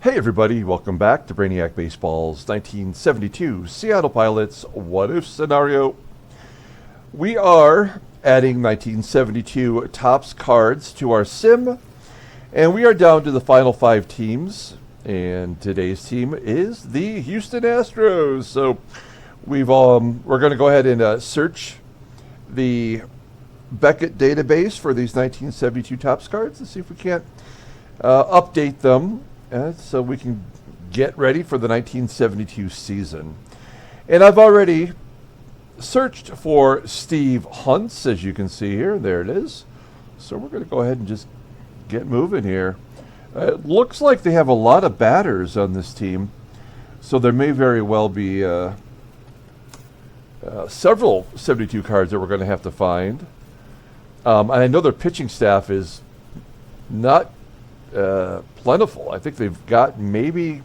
Hey everybody, welcome back to Brainiac Baseball's 1972 Seattle Pilots What If Scenario. We are adding 1972 Topps cards to our sim, and we are down to the final 5 teams, and today's team is the Houston Astros. So we're going to go ahead and search the Beckett database for these 1972 Topps cards and see if we can't update them. So we can get ready for the 1972 season. And I've already searched for Steve Hunt's, as you can see here. There it is. So we're going to go ahead and just get moving here. It looks like they have a lot of batters on this team, so there may very well be several 72 cards that we're going to have to find. And I know their pitching staff is not plentiful. I think they've got maybe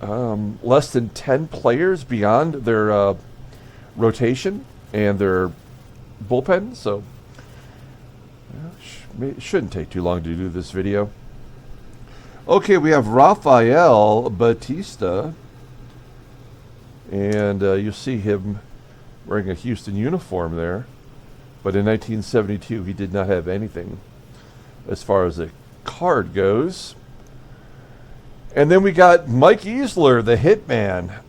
less than 10 players beyond their rotation and their bullpen, so it shouldn't take too long to do this video. Okay, we have Rafael Batista, and you'll see him wearing a Houston uniform there, but in 1972 he did not have anything as far as a card goes. And then we got Mike Easler, the Hitman.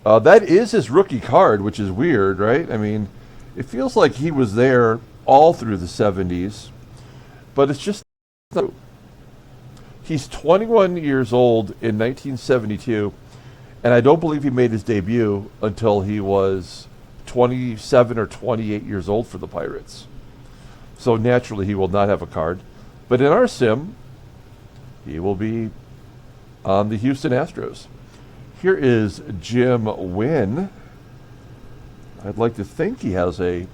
That is his rookie card, which is weird, right? I mean, it feels like he was there all through the 70s, but it's just not true. He's 21 years old in 1972, and I don't believe he made his debut until he was 27 or 28 years old for the Pirates. So naturally he will not have a card. But in our sim, he will be on the Houston Astros. Here is Jim Wynn. I'd like to think he has a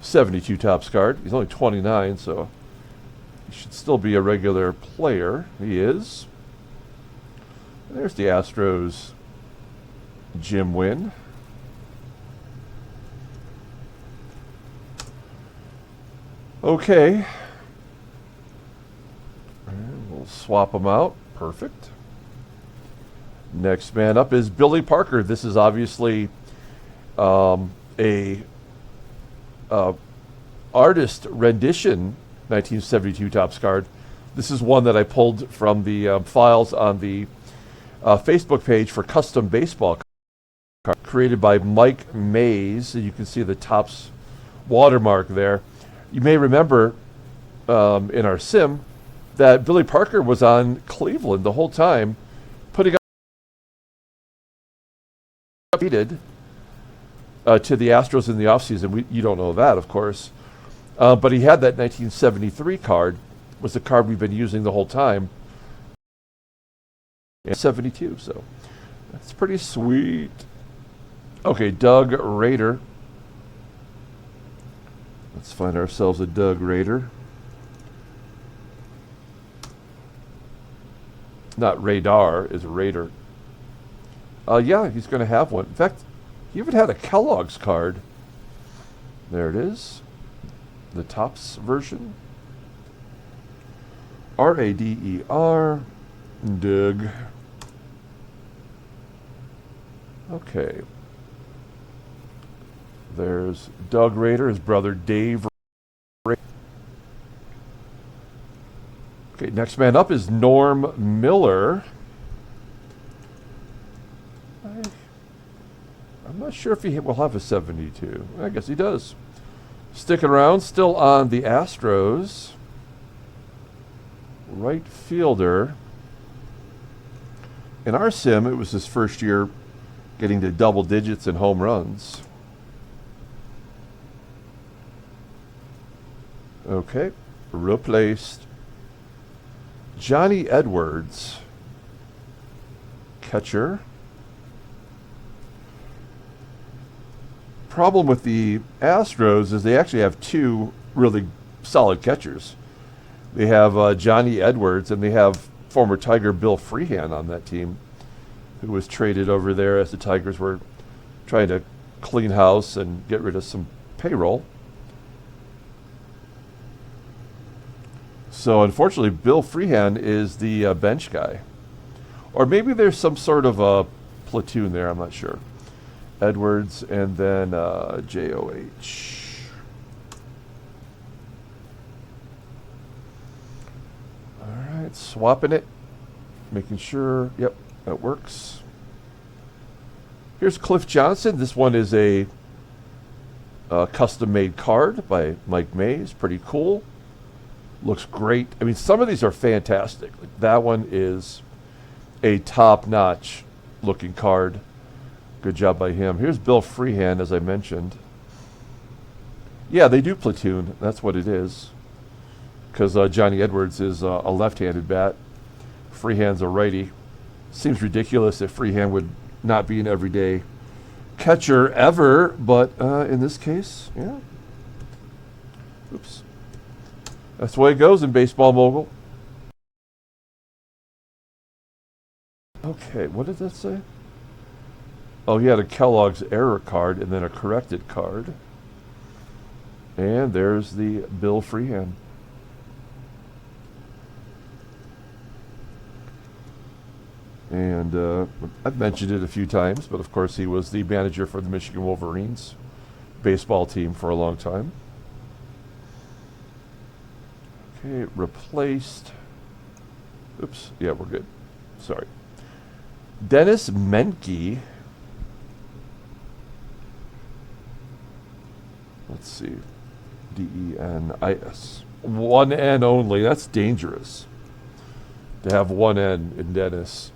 72 Topps card. He's only 29, so he should still be a regular player. He is. There's the Astros, Jim Wynn. Okay. And we'll swap them out. Perfect. Next man up is Billy Parker. This is obviously a artist rendition 1972 Topps card. This is one that I pulled from the files on the Facebook page for custom baseball card, created by Mike Mays. You can see the Topps watermark there. You may remember in our sim that Billy Parker was on Cleveland the whole time, putting up to the Astros in the offseason. You don't know that, of course. But he had that 1973 card, was the card we've been using the whole time. 72, so that's pretty sweet. Okay, Doug Rader. Let's find ourselves a Doug Rader. Not radar, is Raider. Yeah, he's going to have one. In fact, he even had a Kellogg's card. There it is. The Topps version. R-A-D-E-R. Doug. Okay. There's Doug Rader, his brother Dave Rader. Okay, next man up is Norm Miller. I'm not sure if he will have a 72. I guess he does. Sticking around, still on the Astros. Right fielder. In our sim, it was his first year getting to double digits in home runs. Okay, replaced. Johnny Edwards, catcher. Problem with the Astros is they actually have 2 really solid catchers. They have Johnny Edwards, and they have former Tiger Bill Freehan on that team, who was traded over there as the Tigers were trying to clean house and get rid of some payroll. So unfortunately, Bill Freehan is the bench guy. Or maybe there's some sort of a platoon there, I'm not sure. Edwards and then JOH. All right, swapping it. Making sure, yep, that works. Here's Cliff Johnson. This one is a custom-made card by Mike Mays. Pretty cool. Looks great. I mean, some of these are fantastic. Like that one is a top-notch looking card. Good job by him. Here's Bill Freehan, as I mentioned. Yeah, they do platoon. That's what it is. Because Johnny Edwards is a left-handed bat. Freehan's a righty. Seems ridiculous if Freehan would not be an everyday catcher ever, but in this case, yeah. Oops. That's the way it goes in Baseball Mogul. Okay, what did that say? Oh, he had a Kellogg's error card and then a corrected card. And there's the Bill Freehan. And I've mentioned it a few times, but of course he was the manager for the Michigan Wolverines baseball team for a long time. Okay, replaced. Oops, yeah, we're good. Sorry. Dennis Menke. Let's see. Denis. One N only. That's dangerous. To have one N in Dennis.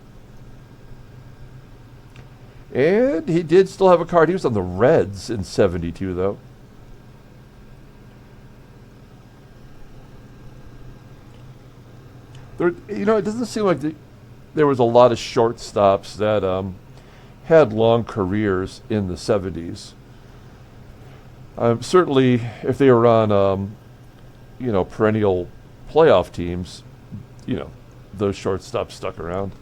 And he did still have a card. He was on the Reds in 72, though. There, you know, it doesn't seem like there was a lot of shortstops that had long careers in the 70s. Certainly, if they were on, you know, perennial playoff teams, you know, those shortstops stuck around.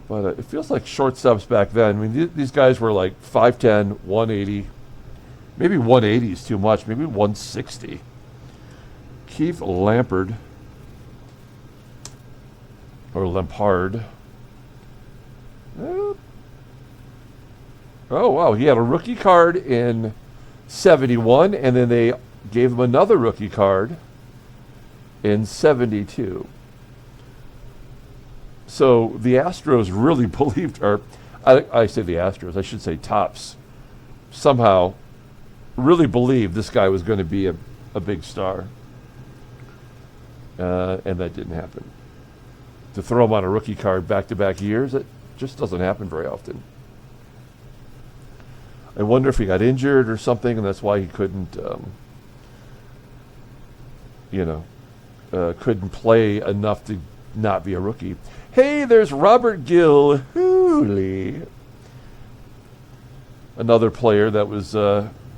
But it feels like shortstops back then. I mean, these guys were like 5'10", 180. Maybe 180 is too much. Maybe 160. Keith Lampard. Or Lampard. Oh, wow. He had a rookie card in 71, and then they gave him another rookie card in 72. So the Astros really believed, or I say the Astros, I should say Topps, somehow really believed this guy was going to be a big star. And that didn't happen. To throw him on a rookie card back-to-back years, it just doesn't happen very often. I wonder if he got injured or something, and that's why he couldn't, couldn't play enough to not be a rookie. Hey, there's Robert Gilhooly, another player that was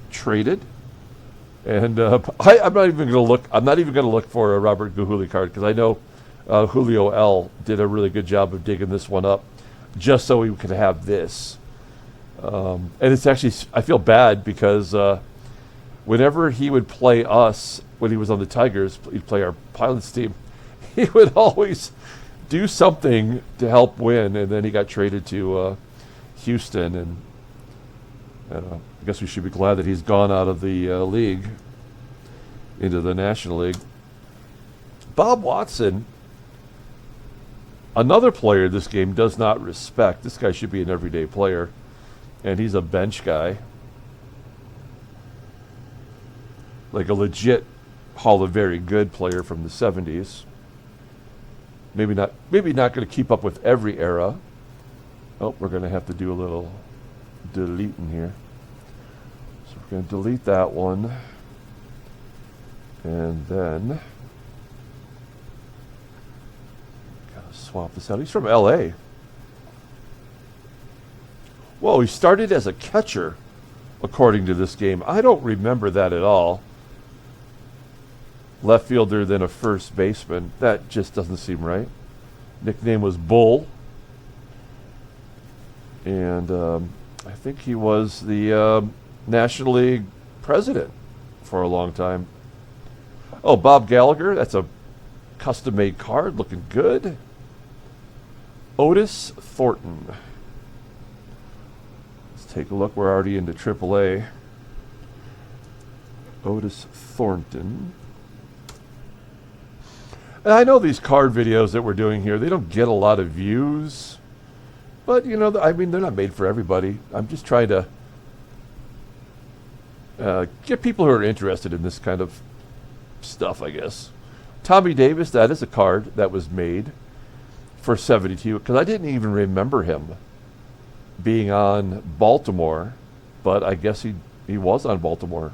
traded, and I'm not even going to look. I'm not even going to look for a Robert Gilhooly card because I know Julio L did a really good job of digging this one up, just so we could have this. And it's actually, I feel bad because whenever he would play us, when he was on the Tigers, he'd play our pilots team, he would always do something to help win, and then he got traded to Houston, and I guess we should be glad that he's gone out of the league into the National League. Bob Watson, another player this game does not respect. This guy should be an everyday player, and he's a bench guy. Like a legit Hall of Very Good player from the 70s. Maybe not going to keep up with every era. Oh, we're going to have to do a little deleting here. So we're going to delete that one. And then gotta swap this out. He's from LA. Whoa, he started as a catcher, according to this game. I don't remember that at all. Left fielder, then a first baseman. That just doesn't seem right. Nickname was Bull. And I think he was the National League president for a long time. Oh, Bob Gallagher. That's a custom-made card. Looking good. Otis Thornton. Let's take a look. We're already into AAA. Otis Thornton. And I know these card videos that we're doing here, they don't get a lot of views. But, you know, I mean, they're not made for everybody. I'm just trying to get people who are interested in this kind of stuff, I guess. Tommy Davis, that is a card that was made for 72, because I didn't even remember him being on Baltimore, but I guess he was on Baltimore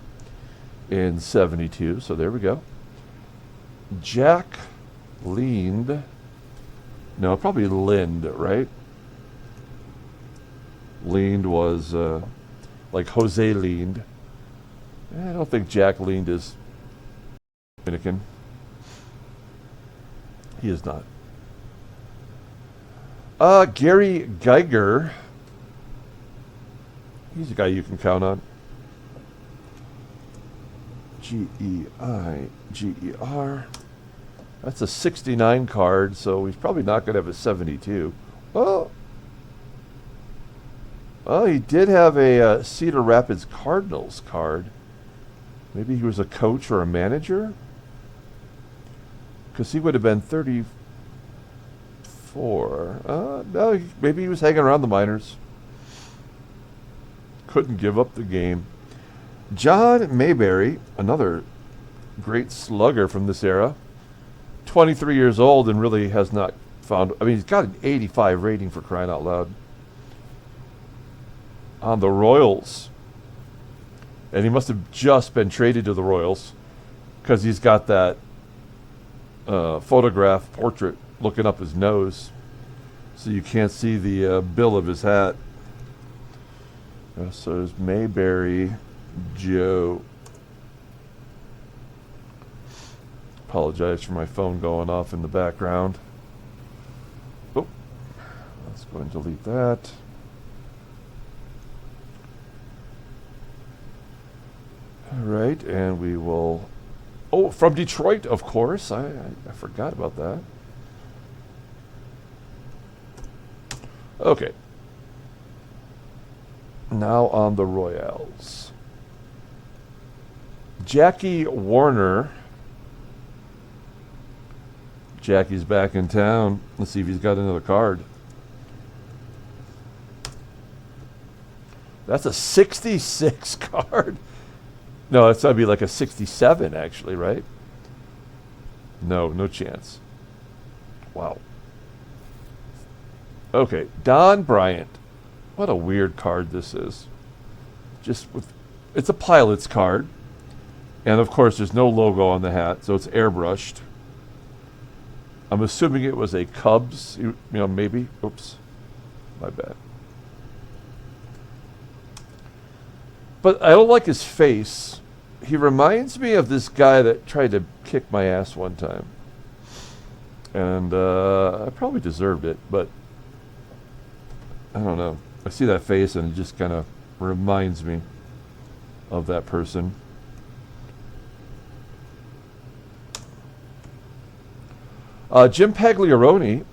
in 72, so there we go. Jack Lind. No, probably Lind, right? Lind was like Jose Lind. I don't think Jack Lind is Dominican. He is not. Gary Geiger. He's a guy you can count on. Geiger. That's a 69 card, so he's probably not going to have a 72. Oh, he did have a Cedar Rapids Cardinals card. Maybe he was a coach or a manager? Because he would have been 34. No, maybe he was hanging around the minors. Couldn't give up the game. John Mayberry, another great slugger from this era. 23 years old and really has not found... I mean, he's got an 85 rating, for crying out loud. On the Royals. And he must have just been traded to the Royals because he's got that photograph portrait looking up his nose, so you can't see the bill of his hat. So there's Mayberry Joe. Apologize for my phone going off in the background. Oh, let's go and delete that. All right, and we will... Oh, from Detroit, of course. I forgot about that. Okay. Now on the Royals. Jackie Warner. Jackie's back in town. Let's see if he's got another card. That's a 66 card. No, that's got to be like a 67, actually, right? No chance. Wow. Okay, Don Bryant. What a weird card this is. It's a pilot's card. And, of course, there's no logo on the hat, so it's airbrushed. I'm assuming it was a Cubs, maybe. Oops, my bad. But I don't like his face. He reminds me of this guy that tried to kick my ass one time. And I probably deserved it, but I don't know. I see that face and it just kind of reminds me of that person. Jim Pagliarone.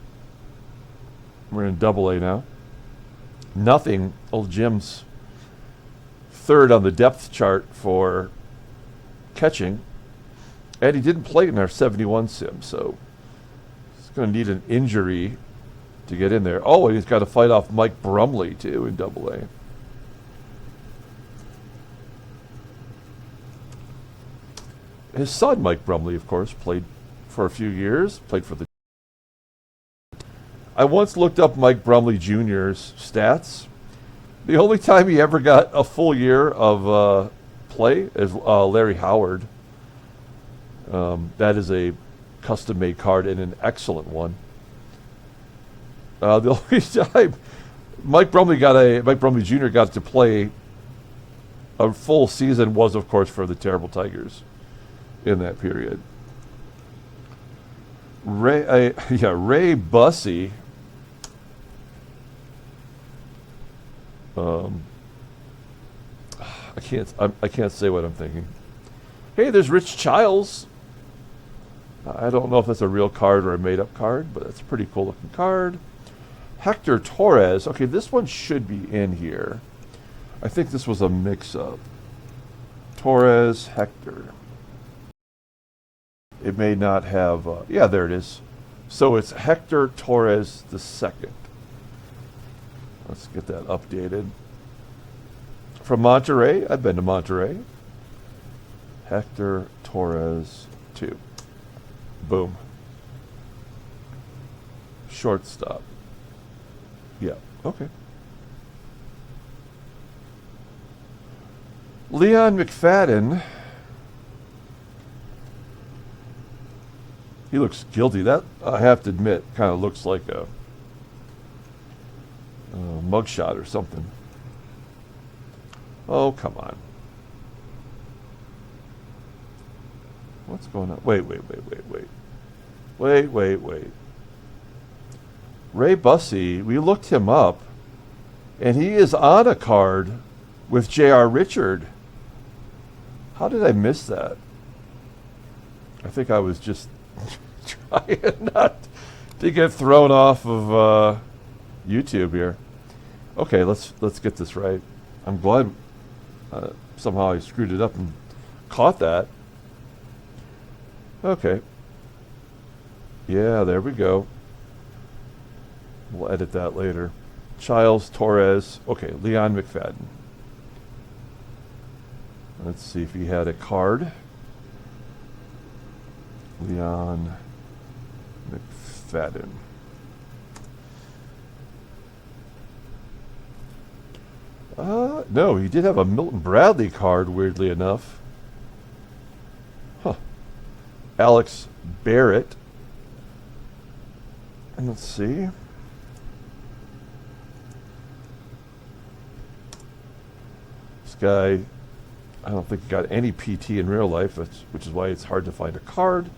We're in AA now. Nothing. Old Jim's third on the depth chart for catching. And he didn't play in our 71 sim, so he's going to need an injury to get in there. Oh, and he's got to fight off Mike Brumley, too, in AA. His son, Mike Brumley, of course, played for a few years, played for the... I once looked up Mike Brumley Jr.'s stats. The only time he ever got a full year of play is Larry Howard. That is a custom-made card and an excellent one. The only time Mike Brumley Jr. got to play a full season was, of course, for the Terrible Tigers in that period. Ray Bussey. I can't say what I'm thinking. Hey, there's Rich Childs. I don't know if that's a real card or a made-up card, but that's a pretty cool-looking card. Hector Torres. Okay, this one should be in here. I think this was a mix-up. Torres, Hector. It may not have... yeah, there it is. So it's Hector Torres II. Let's get that updated. From Monterrey. I've been to Monterrey. Hector Torres 2. Boom. Shortstop. Yeah, okay. Leon McFadden. He looks guilty. That, I have to admit, kind of looks like a mugshot or something. Oh, come on. What's going on? Wait. Ray Bussey, we looked him up, and he is on a card with J.R. Richard. How did I miss that? I think I was just trying not to get thrown off of YouTube here. Okay, let's get this right. I'm glad somehow I screwed it up and caught that. Okay. Yeah, there we go. We'll edit that later. Childs, Torres. Okay, Leon McFadden. Let's see if he had a card. Leon McFadden. No, he did have a Milton Bradley card, weirdly enough. Huh. Alex Barrett. And let's see. This guy, I don't think he got any PT in real life, which is why it's hard to find a card.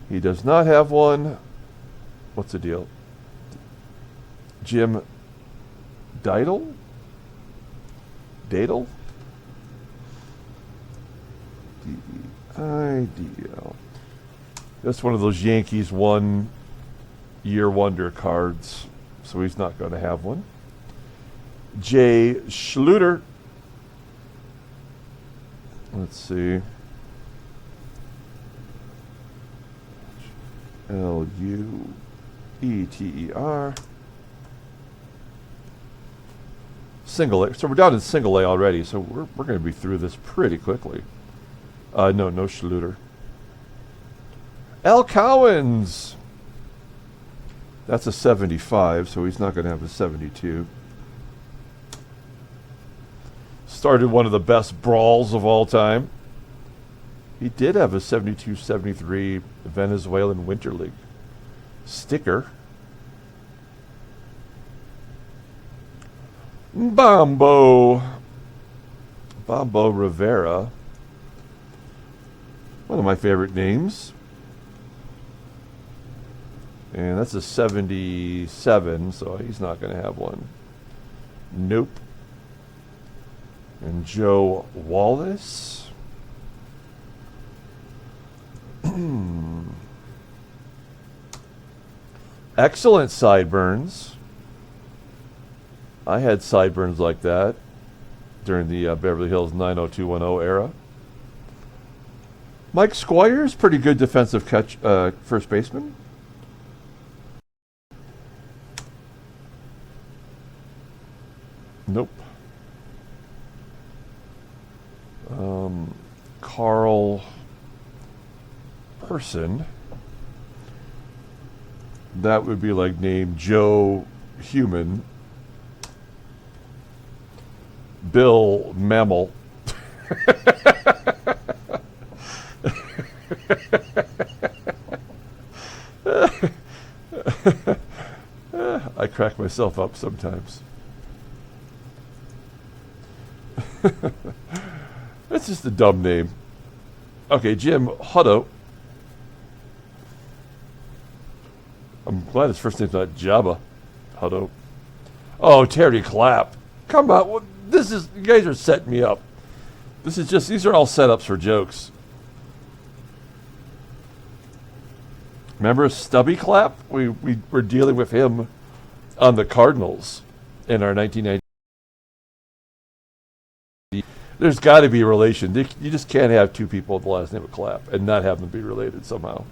He does not have one. What's the deal? Jim Didle? Dadle? D-E-I-D-L. That's one of those Yankees 1-year wonder cards, so he's not going to have one. Jay Schluter. Let's see. L-U-E-T-E-R. Single A. So we're down in single A already, so we're going to be through this pretty quickly. No Schluter. Al Cowens. That's a 75, so he's not going to have a 72. Started one of the best brawls of all time. He did have a 72-73 Venezuelan Winter League sticker. Bombo Rivera. One of my favorite names. And that's a 77, so he's not going to have one. Nope. And Joe Wallace. Excellent sideburns. I had sideburns like that during the Beverly Hills 90210 era. Mike Squires, pretty good defensive catch, first baseman. Nope. Carl Person. That would be like name Joe Human. Bill Mammal. I crack myself up sometimes. That's just a dumb name. Okay, Jim Hutto. I'm glad his first name's not Jabba Hutto. Oh, Terry Clapp. Come on. Well, you guys are setting me up. These are all setups for jokes. Remember Stubby Clapp? We were dealing with him on the Cardinals in our 1990. There's got to be a relation. You just can't have two people with the last name of Clapp and not have them be related somehow.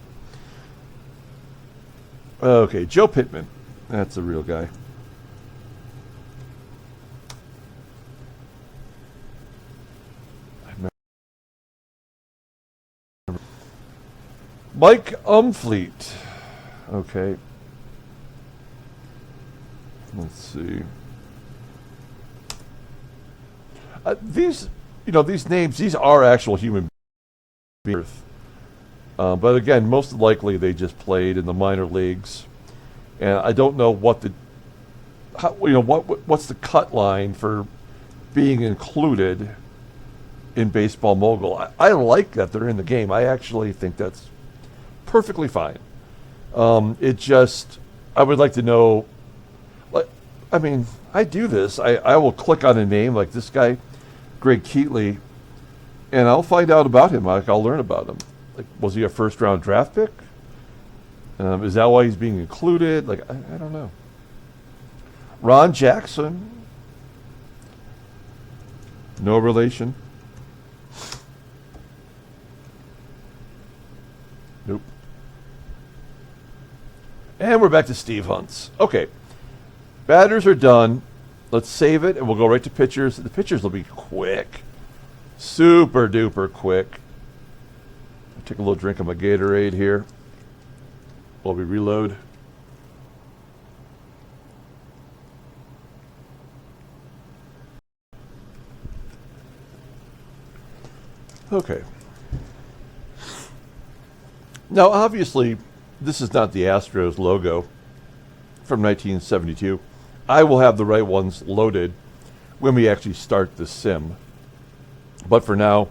Okay, Joe Pittman. That's a real guy. Mike Umfleet. Okay. Let's see. These names, these are actual human beings. But again, most likely they just played in the minor leagues. And I don't know what's the cut line for being included in Baseball Mogul. I like that they're in the game. I actually think that's perfectly fine. I would like to know, I do this. I will click on a name like this guy, Greg Keatley, and I'll find out about him. I'll learn about him. Like, was he a first-round draft pick? Is that why he's being included? Like, I don't know. Ron Jackson. No relation. Nope. And we're back to Steve Hunts. Okay. Batters are done. Let's save it, and we'll go right to pitchers. The pitchers will be quick. Super duper quick. I'll take a little drink of my Gatorade here while we reload. Okay. Now, obviously, this is not the Astros logo from 1972. I will have the right ones loaded when we actually start the sim. But for now,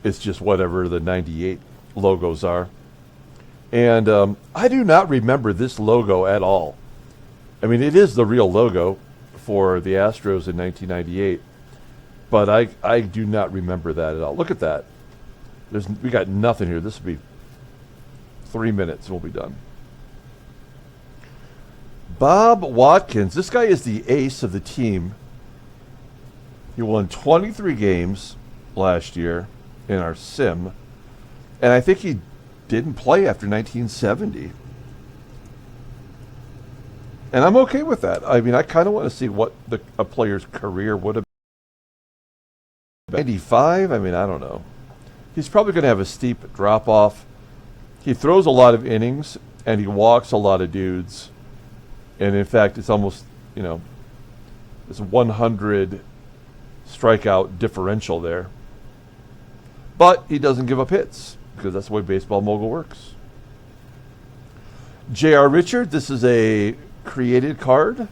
it's just whatever the 98 logos are. And I do not remember this logo at all. I mean, it is the real logo for the Astros in 1998. But I do not remember that at all. Look at that. We got nothing here. This will be 3 minutes and we'll be done. Bob Watkins. This guy is the ace of the team. He won 23 games last year in our sim. And I think he didn't play after 1970. And I'm okay with that. I mean, I kind of want to see what a player's career would have been. 95? I mean, I don't know. He's probably going to have a steep drop-off. He throws a lot of innings, and he walks a lot of dudes. And in fact, it's almost, it's 100 strikeout differential there. But he doesn't give up hits, because that's the way Baseball Mogul works. J.R. Richard, this is a created card.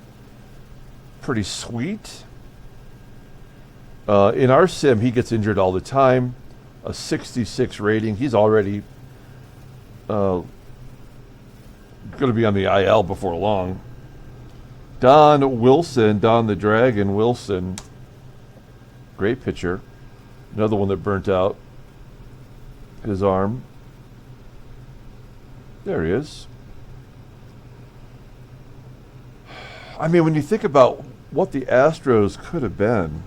Pretty sweet. In our sim, he gets injured all the time. A 66 rating. He's already going to be on the IL before long. Don Wilson, Don the Dragon Wilson. Great pitcher. Another one that burnt out his arm. There he is. I mean, when you think about what the Astros could have been,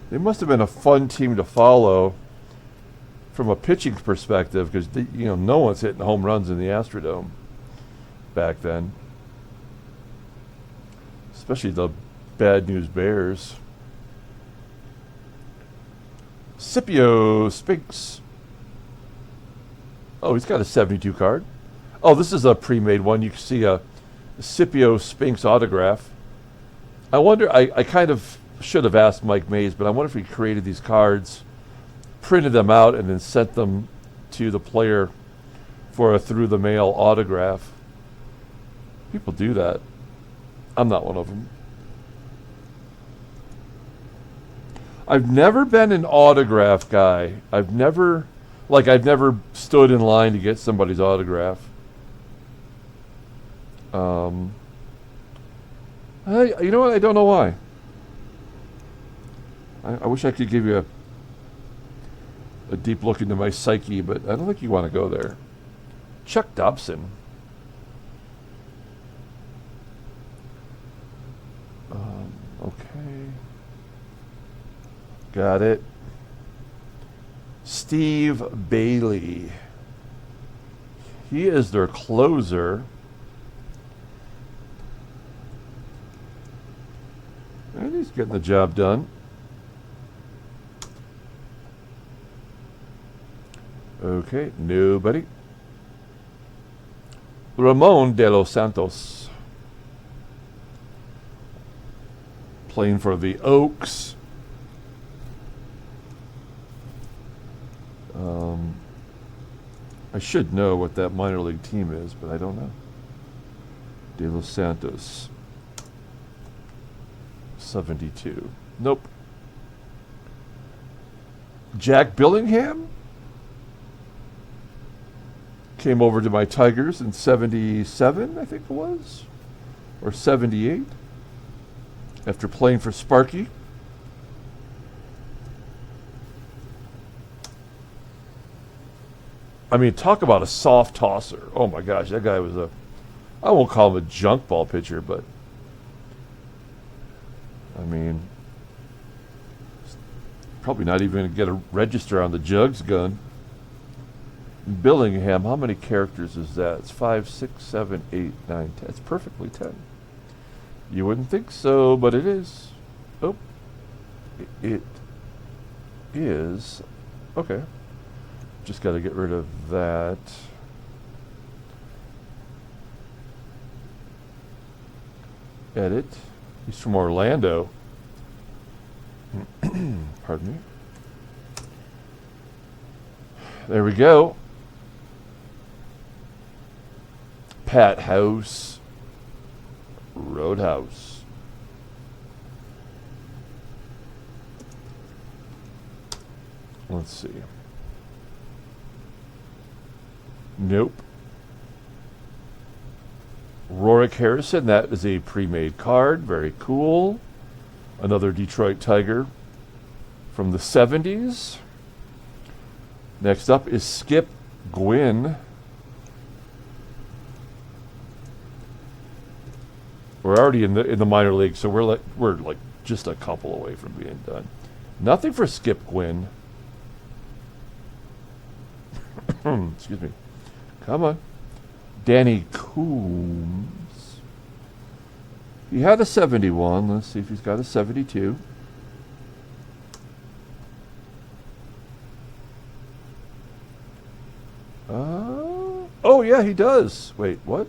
they must have been a fun team to follow from a pitching perspective, because no one's hitting home runs in the Astrodome back then, especially the Bad News Bears. Scipio Spinks. Oh, he's got a 72 card. Oh, this is a pre-made one. You can see a Scipio Spinks autograph. I wonder, I kind of should have asked Mike Mays, but I wonder if he created these cards, printed them out, and then sent them to the player for a through-the-mail autograph. People do that. I'm not one of them. I've never been an autograph guy. I've never stood in line to get somebody's autograph. You know what? I don't know why. I wish I could give you a deep look into my psyche, but I don't think you want to go there. Chuck Dobson. Okay. Got it. Steve Bailey. He is their closer. And he's getting the job done. Okay, nobody. Ramon de los Santos. Playing for the Oaks. I should know what that minor league team is, but I don't know. De los Santos. 72. Nope. Jack Billingham came over to my Tigers in 77, I think it was, or 78, after playing for Sparky. I mean, talk about a soft tosser. Oh my gosh, that guy was I won't call him a junk ball pitcher, but I mean, probably not even going to get a register on the Jugs gun. Billingham, how many characters is that? It's 5, 6, 7, 8, 9, 10. It's perfectly 10. You wouldn't think so, but it is. Oh, it is. Okay. Just got to get rid of that. Edit. He's from Orlando. Pardon me. There we go. Pat House. Roadhouse. Let's see. Nope. Rorik Harrison, that is a pre-made card. Very cool. Another Detroit Tiger from the 70s. Next up is Skip Gwynn. We're already in the minor league, so we're like just a couple away from being done. Nothing for Skip Gwynn. Excuse me. Come on. Danny Coombs. He had a 71. Let's see if he's got a 72. Oh, yeah, he does. Wait, what?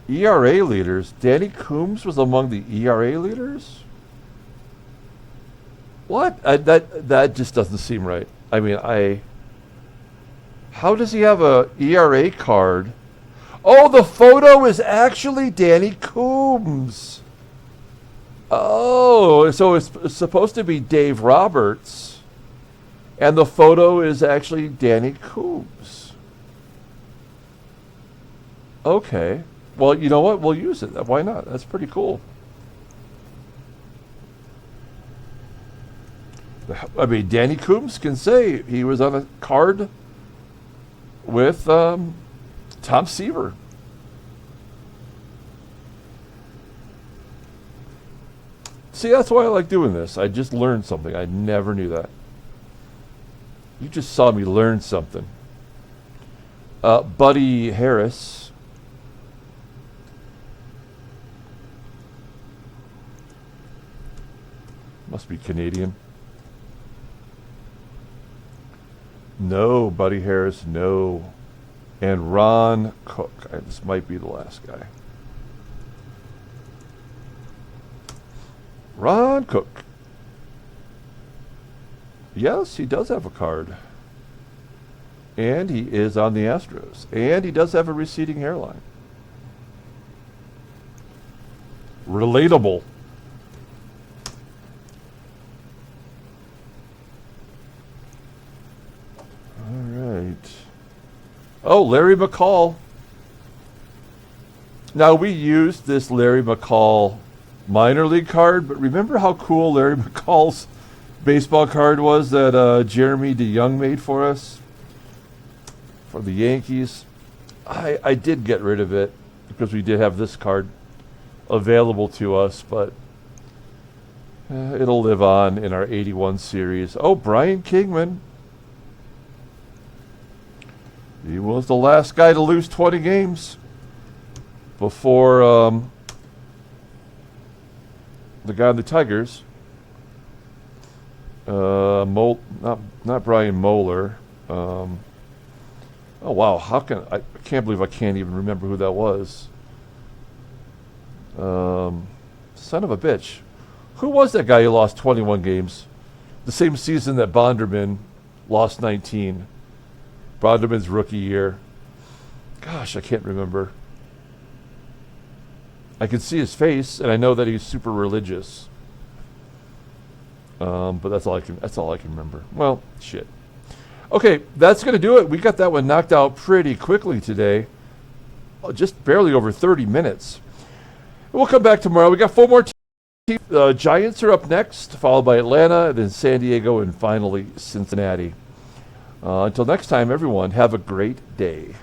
ERA leaders. Danny Coombs was among the ERA leaders? What? That just doesn't seem right. I mean, how does he have a ERA card? Oh, the photo is actually Danny Coombs. Oh, so it's supposed to be Dave Roberts. And the photo is actually Danny Coombs. Okay. Well, you know what? We'll use it. Why not? That's pretty cool. I mean, Danny Coombs can say he was on a card with Tom Seaver. See, that's why I like doing this. I just learned something. I never knew that. You just saw me learn something. Buddy Harris. Must be Canadian. No, Buddy Harris, no. And Ron Cook. This might be the last guy. Ron Cook. Yes, he does have a card. And he is on the Astros. And he does have a receding hairline. Relatable. Oh, Larry McCall. Now, we used this Larry McCall minor league card, but remember how cool Larry McCall's baseball card was that Jeremy DeYoung made for us? for the Yankees. I did get rid of it because we did have this card available to us, but it'll live on in our 81 series. Oh, Brian Kingman. He was the last guy to lose 20 games before the guy on the Tigers. Not Brian Moeller. Oh wow! I can't believe I can't even remember who that was. Son of a bitch! Who was that guy who lost 21 games? The same season that Bonderman lost 19. Bonderman's rookie year. Gosh, I can't remember. I can see his face, and I know that he's super religious. But that's all I can remember. Well, shit. Okay, that's going to do it. We got that one knocked out pretty quickly today. Just barely over 30 minutes. We'll come back tomorrow. We got 4 more teams. Giants are up next, followed by Atlanta, then San Diego, and finally Cincinnati. Until next time, everyone, have a great day.